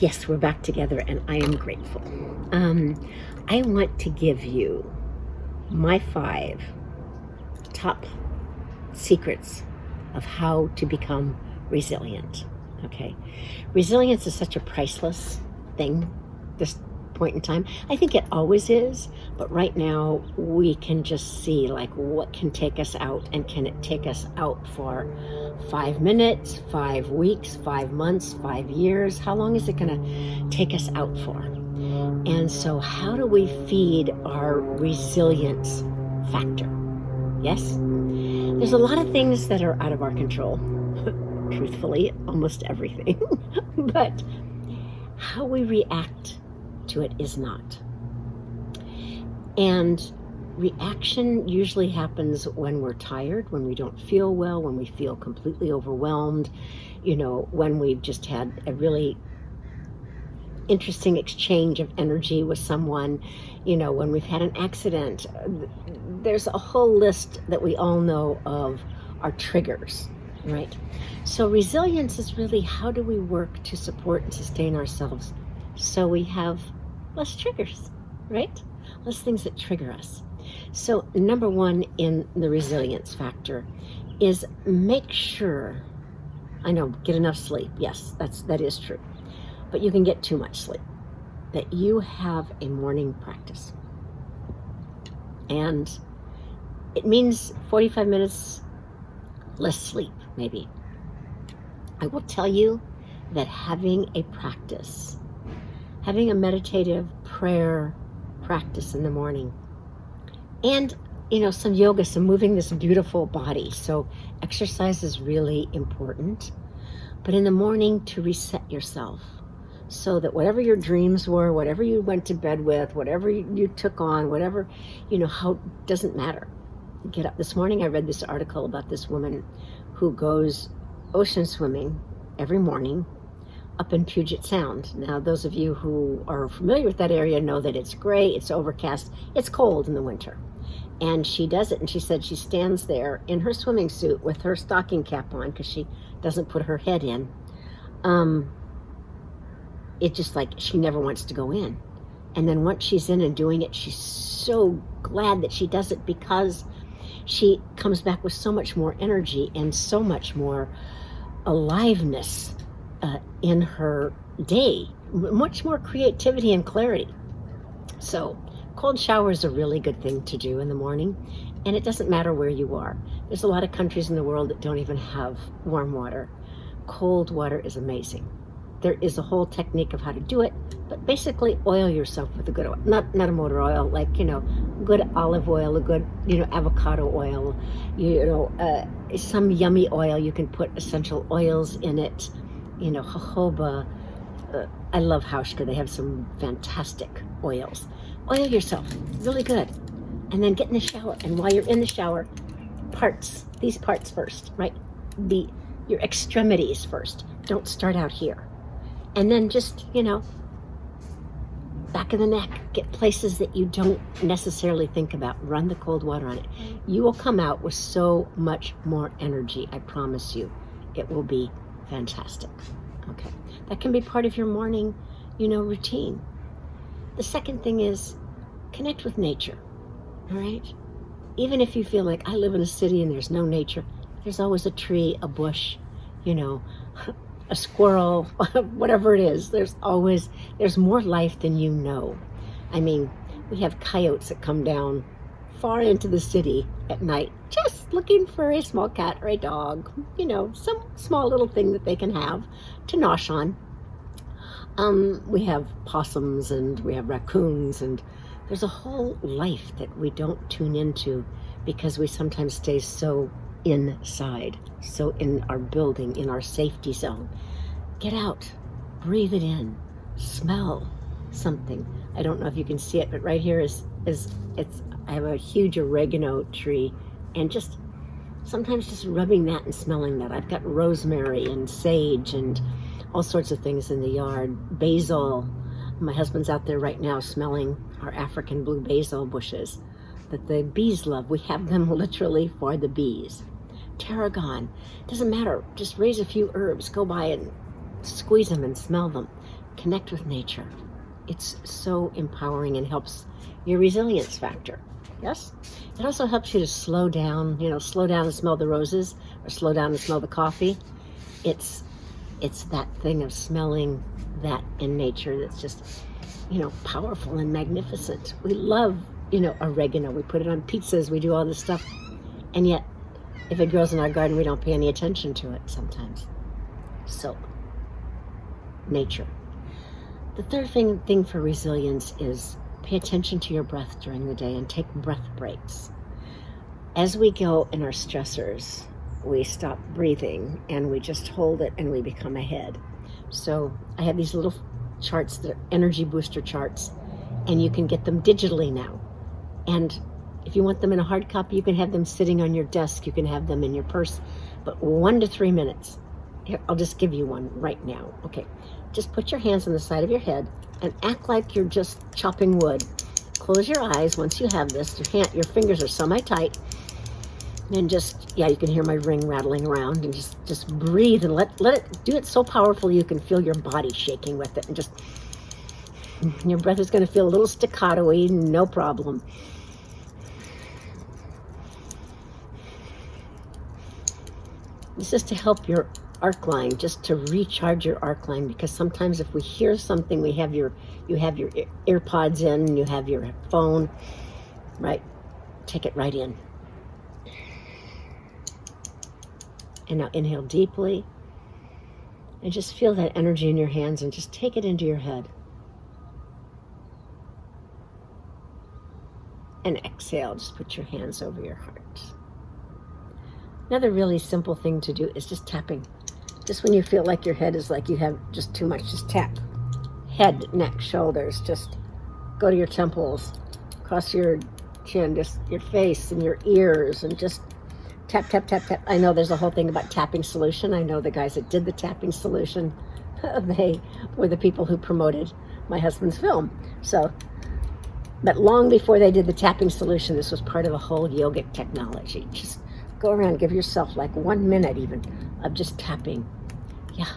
Yes, we're back together, and I am grateful. I want to give you my 5 top secrets of how to become resilient. Okay, resilience is such a priceless thing this point in time. I think it always is, but right now we can just see like what can take us out, and can it take us out for 5 minutes, 5 weeks, 5 months, 5 years? How long is it going to take us out for? And so how do we feed our resilience factor? Yes, there's a lot of things that are out of our control. Truthfully, almost everything. But how we react to it is not. And reaction usually happens when we're tired, when we don't feel well, when we feel completely overwhelmed, when we've just had a really interesting exchange of energy with someone, when we've had an accident. There's a whole list that we all know of our triggers, right? So resilience is really, how do we work to support and sustain ourselves so we have less triggers, right? Less things that trigger us. So number 1 in the resilience factor is make sure, I know, get enough sleep. Yes, that is true. But you can get too much sleep. That you have a morning practice. And it means 45 minutes less sleep, maybe. I will tell you that having a practice, having a meditative prayer practice in the morning, and some yoga, some moving this beautiful body. So exercise is really important. But in the morning, to reset yourself, so that whatever your dreams were, whatever you went to bed with, whatever you took on, whatever, how, doesn't matter. Get up. This morning I read this article about this woman who goes ocean swimming every morning up in Puget Sound. Now, those of you who are familiar with that area know that it's gray, it's overcast, it's cold in the winter. And she does it, and she said she stands there in her swimming suit with her stocking cap on, because she doesn't put her head in. It's just like she never wants to go in. And then once she's in and doing it, she's so glad that she does it, because she comes back with so much more energy and so much more aliveness in her day, much more creativity and clarity. So cold shower is a really good thing to do in the morning, and it doesn't matter where you are. There's a lot of countries in the world that don't even have warm water. Cold water is amazing. There is a whole technique of how to do it, but basically oil yourself with a good oil, not a motor oil, like, good olive oil, a good, avocado oil, some yummy oil. You can put essential oils in it, jojoba. I love Hauschka. They have some fantastic oils. Oil yourself, really good. And then get in the shower. And while you're in the shower, these parts first, right? Your extremities first. Don't start out here. And then just, back of the neck, get places that you don't necessarily think about. Run the cold water on it. You will come out with so much more energy, I promise you. It will be fantastic. Okay, that can be part of your morning, routine. The second thing is connect with nature, all right? Even if you feel like, I live in a city and there's no nature, there's always a tree, a bush, a squirrel, whatever it is. There's more life than you know. I mean, we have coyotes that come down far into the city at night, just looking for a small cat or a dog, some small little thing that they can have to nosh on. We have possums and we have raccoons, and there's a whole life that we don't tune into because we sometimes stay so inside, so in our building, in our safety zone. Get out, breathe it in, smell something. I don't know if you can see it, but right here I have a huge oregano tree, and sometimes just rubbing that and smelling that. I've got rosemary and sage and all sorts of things in the yard. Basil. My husband's out there right now smelling our African blue basil bushes that the bees love. We have them literally for the bees. Tarragon. Doesn't matter. Just raise a few herbs. Go by and squeeze them and smell them. connect with nature. It's so empowering and helps your resilience factor. Yes? It also helps you to slow down, slow down and smell the roses, or slow down and smell the coffee. It's that thing of smelling that in nature that's just, powerful and magnificent. We love, oregano. We put it on pizzas. We do all this stuff. And yet, if it grows in our garden, we don't pay any attention to it sometimes. So, nature. The third thing for resilience is pay attention to your breath during the day and take breath breaks. As we go in our stressors, we stop breathing and we just hold it and we become ahead. So I have these little charts that are energy booster charts, and you can get them digitally now. And if you want them in a hard copy, you can have them sitting on your desk. You can have them in your purse. But 1 to 3 minutes. Here, I'll just give you one right now. Okay. Just put your hands on the side of your head and act like you're just chopping wood. Close your eyes once you have this. Your fingers are semi-tight. And you can hear my ring rattling around. And just breathe and let it do it so powerful you can feel your body shaking with it. And your breath is going to feel a little staccato-y, no problem. This is to help your arc line, just to recharge your arc line, because sometimes if we hear something, you have your AirPods in, and you have your phone, right? Take it right in. And now inhale deeply, and just feel that energy in your hands, and just take it into your head. And exhale, just put your hands over your heart. Another really simple thing to do is just tapping. Just when you feel like your head is like you have just too much, just tap. Head, neck, shoulders, just go to your temples, across your chin, just your face and your ears, and just tap, tap, tap, tap. I know there's a whole thing about tapping solution. I know the guys that did the tapping solution, they were the people who promoted my husband's film. But long before they did the tapping solution, this was part of a whole yogic technology. Just go around, give yourself like 1 minute even of just tapping. Yeah,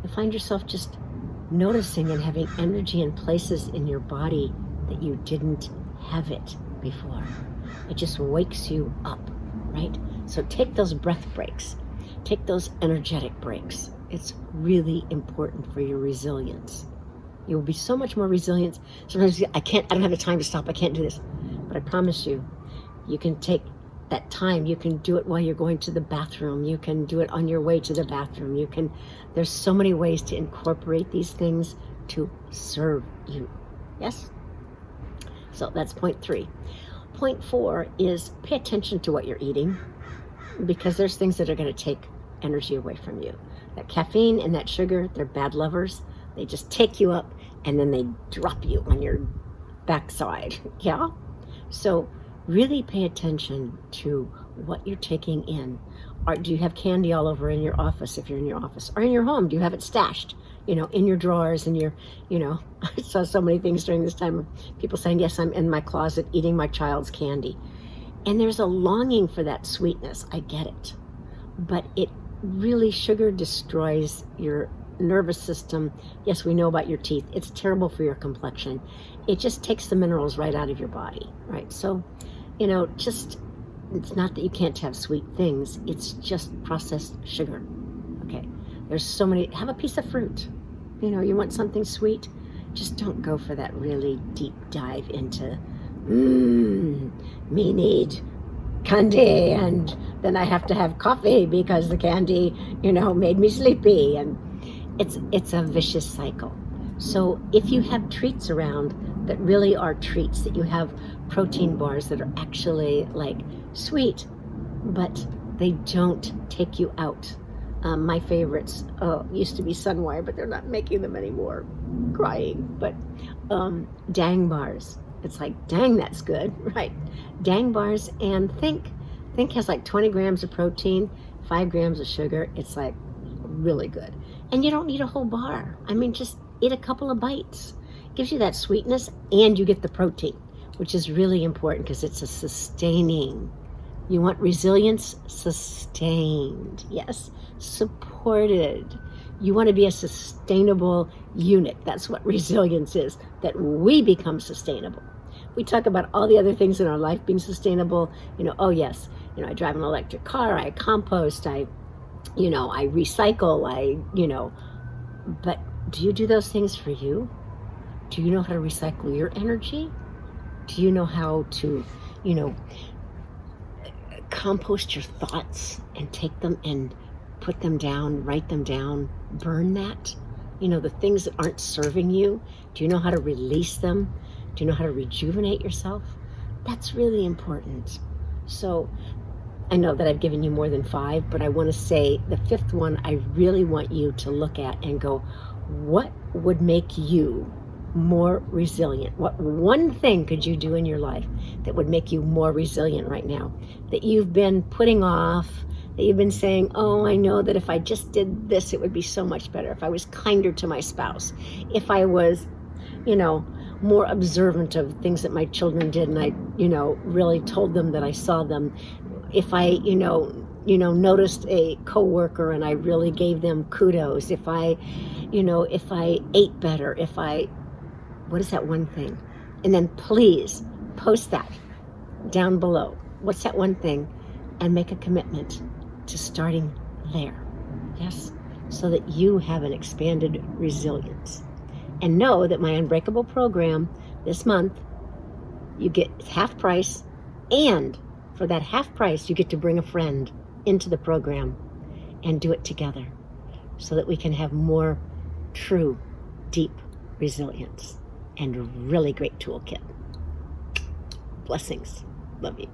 you find yourself just noticing and having energy in places in your body that you didn't have it before. It just wakes you up, right? So take those breath breaks. Take those energetic breaks. It's really important for your resilience. You will be so much more resilient. Sometimes I don't have the time to stop. I can't do this. But I promise you, you can take that time. You can do it while you're going to the bathroom. You can do it on your way to the bathroom. There's so many ways to incorporate these things to serve you. Yes? So that's point 3. Point 4 is pay attention to what you're eating, because there's things that are going to take energy away from you. That caffeine and that sugar, they're bad lovers. They just take you up and then they drop you on your backside. Yeah? So really pay attention to what you're taking in. Do you have candy all over in your office if you're in your office? Or in your home, do you have it stashed, in your drawers and I saw so many things during this time of people saying, yes, I'm in my closet eating my child's candy. And there's a longing for that sweetness. I get it. But sugar destroys your nervous system. Yes, we know about your teeth. It's terrible for your complexion. It just takes the minerals right out of your body, right? So, it's not that you can't have sweet things. It's just processed sugar. Okay. There's so many. Have a piece of fruit. You want something sweet, just don't go for that really deep dive into, me need candy, and then I have to have coffee because the candy, made me sleepy. And it's a vicious cycle. So if you have treats around that really are treats, that you have protein bars that are actually like sweet, but they don't take you out. My favorites used to be Sunwire, but they're not making them anymore. Crying. But Dang bars. It's like, dang, that's good, right? Dang bars, and Think has like 20 grams of protein, 5 grams of sugar. It's like really good. And you don't need a whole bar. I mean, just eat a couple of bites. Gives you that sweetness, and you get the protein, which is really important because it's a sustaining. You want resilience? Sustained. Yes. Supported. You want to be a sustainable unit. That's what resilience is, that we become sustainable. We talk about all the other things in our life being sustainable. Oh yes, I drive an electric car, I compost, I recycle, but do you do those things for you? Do you know how to recycle your energy? Do you know how to, compost your thoughts and take them and put them down, write them down, burn that? The things that aren't serving you, do you know how to release them? Do you know how to rejuvenate yourself? That's really important. So I know that I've given you more than 5, but I want to say the 5th one I really want you to look at and go, what would make you more resilient? What one thing could you do in your life that would make you more resilient right now, that you've been putting off, that you've been saying, oh, I know that if I just did this, it would be so much better. If I was kinder to my spouse, if I was, more observant of things that my children did, and I, really told them that I saw them. If I, noticed a coworker and I really gave them kudos. If I ate better, what is that one thing? And then please post that down below. What's that one thing? And make a commitment to starting there. Yes? So that you have an expanded resilience. And know that my Unbreakable program this month, you get half price, and for that half price, you get to bring a friend into the program and do it together so that we can have more true, deep resilience and a really great toolkit. Blessings. Love you.